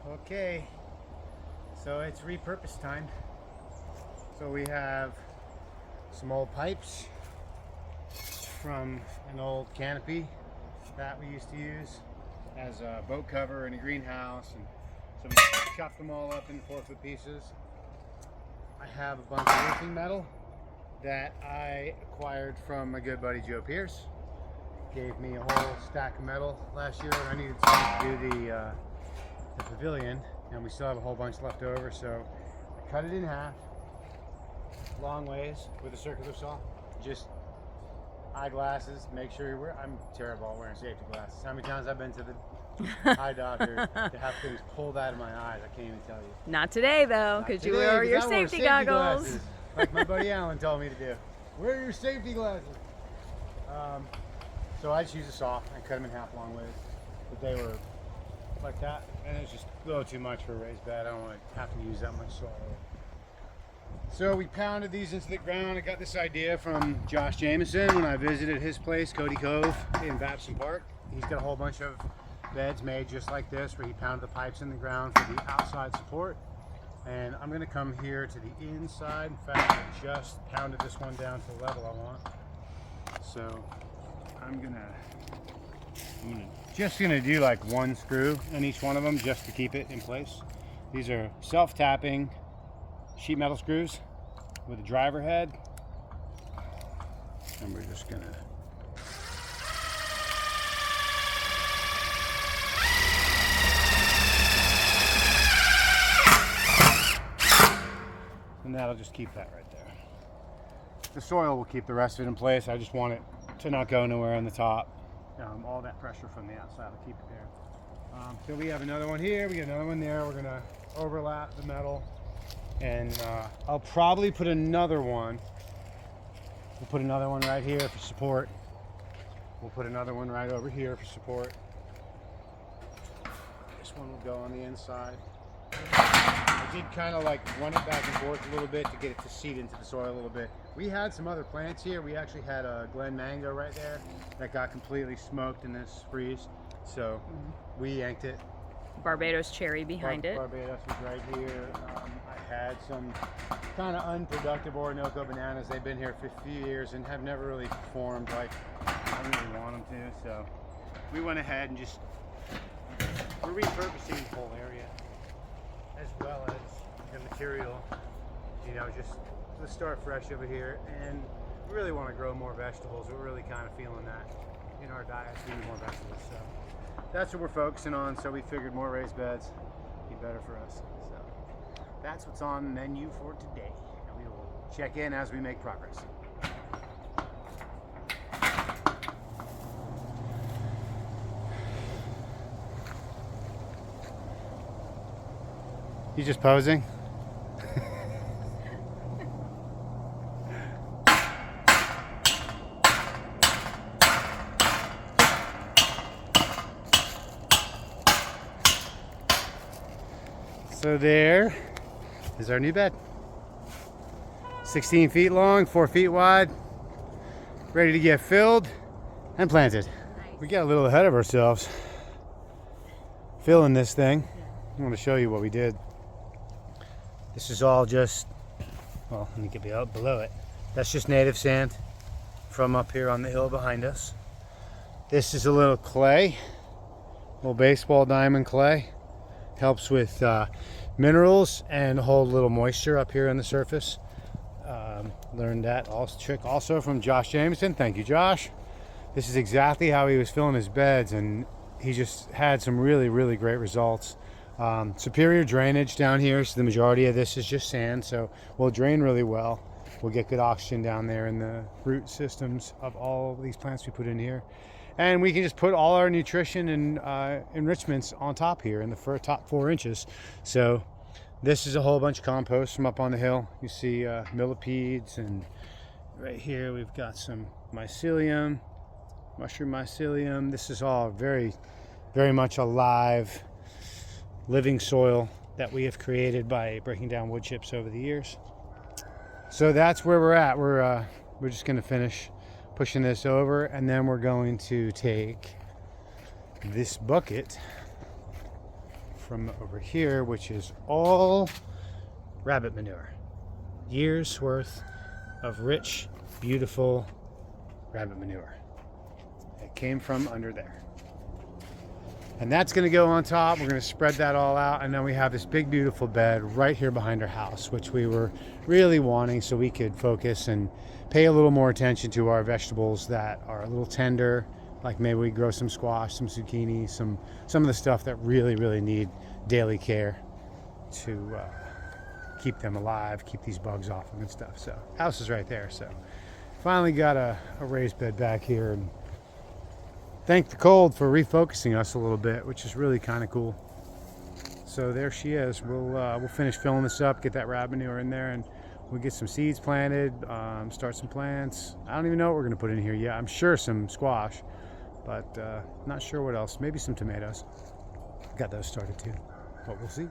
Okay, so it's repurpose time. So we have some old pipes from an old canopy that we used to use as a boat cover in a greenhouse, and so we chopped them all up into 4-foot pieces. I have a bunch of roofing metal that I acquired from my good buddy Joe Pierce. Gave me a whole stack of metal last year when I needed something to do the pavilion, and we still have a whole bunch left over, so I cut it in half, long ways with a circular saw. Just eyeglasses, make sure you're wearing, I'm terrible at wearing safety glasses. How many times I've been to the eye doctor to have things pulled out of my eyes, I can't even tell you. Not today though, because you wear your safety goggles. Glasses, like my buddy Alan told me to do. Wear your safety glasses. So I just used a saw and cut them in half long ways, but they were like that, and it's just a little too much for a raised bed. I don't want to have to use that much soil. So we pounded these into the ground. I got this idea from Josh Jamison when I visited his place, Cody Cove in Babson Park. He's got a whole bunch of beds made just like this, where he pounded the pipes in the ground for the outside support. And I'm going to come here to the inside. In fact, I just pounded this one down to the level I want. So I'm just gonna do like one screw in each one of them just to keep it in place. These are self-tapping sheet metal screws with a driver head, and we're just gonna and that'll just keep that right there. The soil will keep the rest of it in place. I just want it to not go nowhere on the top. All that pressure from the outside will keep it there. So we have another one here, we got another one there. We're gonna overlap the metal, and I'll probably put another one. We'll put another one right here for support. We'll put another one right over here for support. This one will go on the inside. I did kind of like run it back and forth a little bit to get it to seed into the soil a little bit. We had some other plants here. We actually had a Glen mango right there that got completely smoked in this freeze. So we yanked it. Barbados cherry behind it. Barbados was right here. I had some kind of unproductive Orinoco bananas. They've been here for a few years and have never really performed like I really want them to. So we went ahead and we're repurposing the whole area, as well as the material, just to start fresh over here. And we really want to grow more vegetables. We're really kind of feeling that in our diets. We need more vegetables, so that's what we're focusing on. So we figured more raised beds be better for us. So that's what's on the menu for today, and we will check in as we make progress. You just posing? So there is our new bed. 16 feet long, 4 feet wide, ready to get filled and planted. Nice. We got a little ahead of ourselves filling this thing. I want to show you what we did. This is all just, well, let me get up below it. That's just native sand from up here on the hill behind us. This is a little clay, little baseball diamond clay. Helps with minerals and hold a little moisture up here on the surface. Learned that trick also from Josh Jamison. Thank you, Josh. This is exactly how he was filling his beds, and he just had some really, really great results. Superior drainage down here, so the majority of this is just sand, so we'll drain really well. We'll get good oxygen down there in the root systems of all of these plants we put in here. And we can just put all our nutrition and enrichments on top here in the top 4 inches. So this is a whole bunch of compost from up on the hill. You see millipedes, and right here we've got some mycelium, mushroom mycelium. This is all very, very much alive, living soil that we have created by breaking down wood chips over the years. So that's where we're at. We're just going to finish pushing this over, and then we're going to take this bucket from over here, which is all rabbit manure. Years worth of rich, beautiful rabbit manure. It came from under there. And that's going to go on top. We're going to spread that all out. And then we have this big, beautiful bed right here behind our house, which we were really wanting so we could focus and pay a little more attention to our vegetables that are a little tender. Like maybe we grow some squash, some zucchini, some of the stuff that really, really need daily care to keep them alive, keep these bugs off them and stuff. So house is right there. So finally got a raised bed back here, and thank the cold for refocusing us a little bit, which is really kind of cool. So there she is. We'll finish filling this up, get that rabbit manure in there, and we'll get some seeds planted, start some plants. I don't even know what we're going to put in here yet. I'm sure some squash, but not sure what else. Maybe some tomatoes. Got those started too, but we'll see.